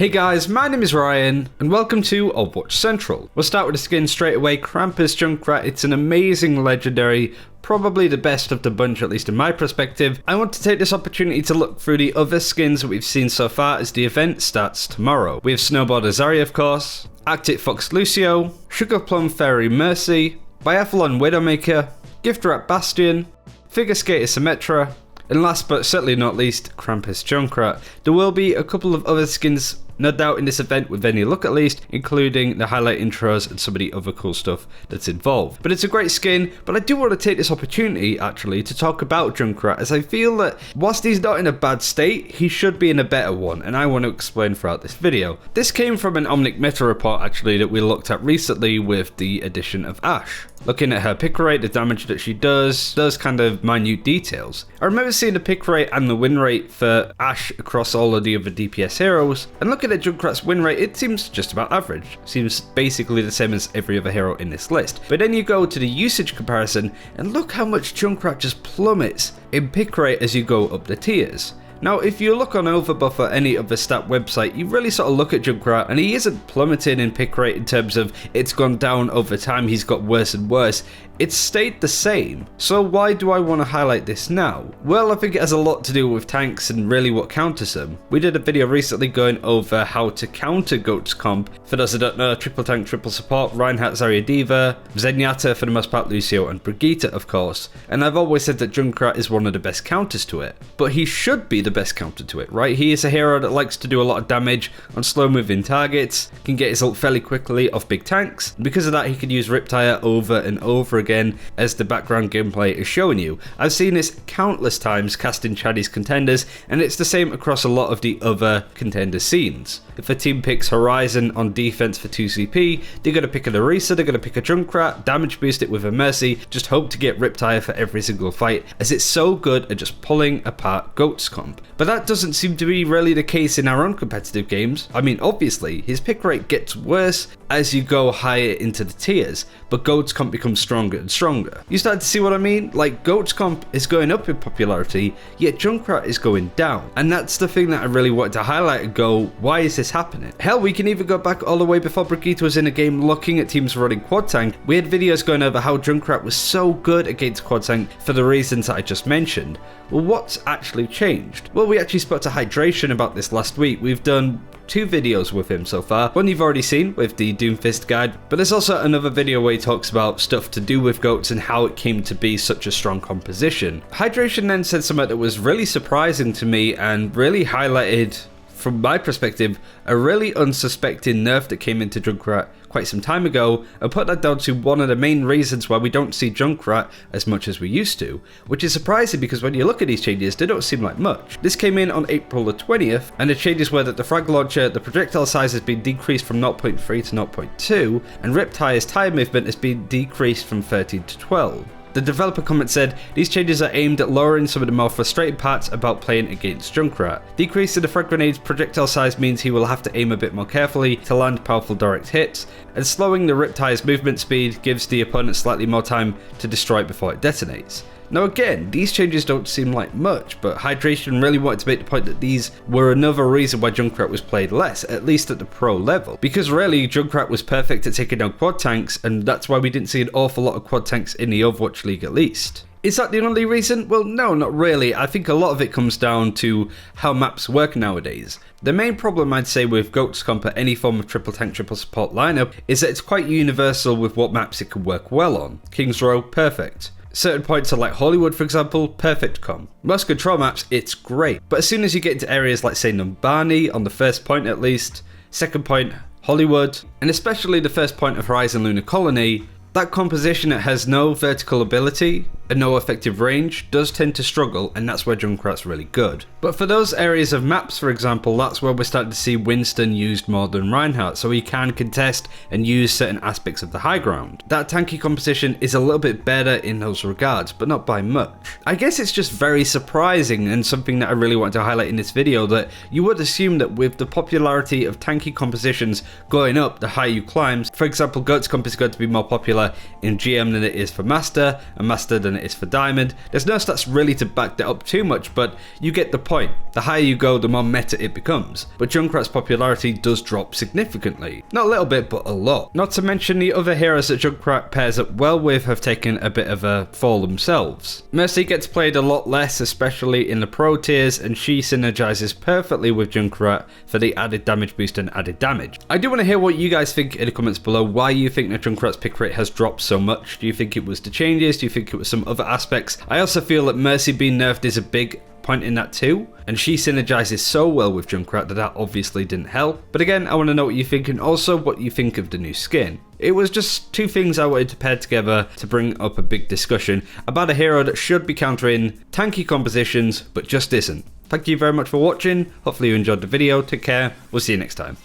Hey guys, my name is Ryan, and welcome to Overwatch Central. We'll start with the skin straight away, Krampus Junkrat. It's an amazing legendary, probably the best of the bunch, at least in my perspective. I want to take this opportunity to look through the other skins that we've seen so far as the event starts tomorrow. We have Snowboarder Zarya, of course, Arctic Fox Lucio, Sugar Plum Fairy Mercy, Biathlon Widowmaker, Gift Wrap Bastion, Figure Skater Symmetra, and last but certainly not least, Krampus Junkrat. There will be a couple of other skins, no doubt, in this event with any luck at least, including the highlight intros and some of the other cool stuff that's involved. But it's a great skin, but I do want to take this opportunity actually to talk about Junkrat, as I feel that whilst he's not in a bad state, he should be in a better one, and I want to explain throughout this video. This came from an Omnic meta report actually that we looked at recently with the addition of Ashe. Looking at her pick rate, the damage that she does, those kind of minute details. I remember seeing the pick rate and the win rate for Ashe across all of the other DPS heroes, and looking at Junkrat's win rate, it seems just about average. Seems basically the same as every other hero in this list. But then you go to the usage comparison, and look how much Junkrat just plummets in pick rate as you go up the tiers. Now, if you look on Overbuff or any other stat website, you really sort of look at Junkrat, and he isn't plummeting in pick rate in terms of it's gone down over time, he's got worse and worse. It's stayed the same. So why do I want to highlight this now? Well, I think it has a lot to do with tanks and really what counters them. We did a video recently going over how to counter Goat's comp. For those that don't know, triple tank, triple support, Reinhardt, Zarya Diva, Zenyatta for the most part, Lucio and Brigitte of course. And I've always said that Junkrat is one of the best counters to it. But he should be the best counter to it, right? He is a hero that likes to do a lot of damage on slow moving targets, can get his ult fairly quickly off big tanks. Because of that, he can use Riptire over and over again as the background gameplay is showing you. I've seen this countless times casting Chaddy's contenders, and it's the same across a lot of the other contender scenes. If a team picks Horizon on defense for 2 CP, they're going to pick a Orisa, they're going to pick a Junkrat, damage boost it with a Mercy, just hope to get Riptire for every single fight, as it's so good at just pulling apart Goat's comp. But that doesn't seem to be really the case in our own competitive games. I mean, obviously, his pick rate gets worse as you go higher into the tiers, but Goat's comp becomes stronger and stronger. You start to see what I mean? Like, Goat's comp is going up in popularity, yet Junkrat is going down. And that's the thing that I really wanted to highlight and go, why is this happening? Hell, we can even go back all the way before Brigitte was in a game looking at teams running quad tank. We had videos going over how Junkrat was so good against quad tank for the reasons that I just mentioned. Well, what's actually changed? Well, we actually spoke to Hydration about this last week. We've done 2 videos with him so far. One you've already seen with the Doomfist guide, but there's also another video where he talks about stuff to do with goats and how it came to be such a strong composition. Hydration then said something that was really surprising to me and really highlighted, from my perspective, a really unsuspecting nerf that came into Junkrat quite some time ago, and put that down to one of the main reasons why we don't see Junkrat as much as we used to, which is surprising because when you look at these changes, they don't seem like much. This came in on April the 20th, and the changes were that the frag launcher, the projectile size has been decreased from 0.3 to 0.2, and Riptire's tire movement has been decreased from 13 to 12. The developer comment said, these changes are aimed at lowering some of the more frustrating parts about playing against Junkrat. Decreasing the frag grenade's projectile size means he will have to aim a bit more carefully to land powerful direct hits, and slowing the Riptire's movement speed gives the opponent slightly more time to destroy it before it detonates. Now again, these changes don't seem like much, but Hydration really wanted to make the point that these were another reason why Junkrat was played less, at least at the pro level. Because really, Junkrat was perfect at taking down quad tanks, and that's why we didn't see an awful lot of quad tanks in the Overwatch League at least. Is that the only reason? Well, no, not really. I think a lot of it comes down to how maps work nowadays. The main problem I'd say with Goat's comp at any form of triple tank, triple support lineup is that it's quite universal with what maps it can work well on. King's Row, perfect. Certain points are like Hollywood, for example, perfect comp. Most control maps, it's great. But as soon as you get into areas like, say, Numbani, on the first point at least, second point, Hollywood, and especially the first point of Horizon Lunar Colony, that composition that has no vertical ability and no effective range does tend to struggle, and that's where Junkrat's really good. But for those areas of maps, for example, that's where we're starting to see Winston used more than Reinhardt, so he can contest and use certain aspects of the high ground. That tanky composition is a little bit better in those regards, but not by much. I guess it's just very surprising, and something that I really want to highlight in this video, that you would assume that with the popularity of tanky compositions going up the higher you climb, for example, Goat's comp is going to be more popular in GM than it is for Master, and Master than it it is for Diamond. There's no stats really to back that up too much, but you get the point. The higher you go, the more meta it becomes. But Junkrat's popularity does drop significantly. Not a little bit, but a lot. Not to mention the other heroes that Junkrat pairs up well with have taken a bit of a fall themselves. Mercy gets played a lot less, especially in the pro tiers, and she synergizes perfectly with Junkrat for the added damage boost and added damage. I do want to hear what you guys think in the comments below, why you think that Junkrat's pick rate has dropped so much. Do you think it was the changes? Do you think it was some other aspects? I also feel that Mercy being nerfed is a big point in that too, and she synergizes so well with Junkrat that obviously didn't help. But again, I want to know what you think, and also what you think of the new skin. It was just two things I wanted to pair together to bring up a big discussion about a hero that should be countering tanky compositions but just isn't. Thank you very much for watching, hopefully you enjoyed the video, take care, we'll see you next time.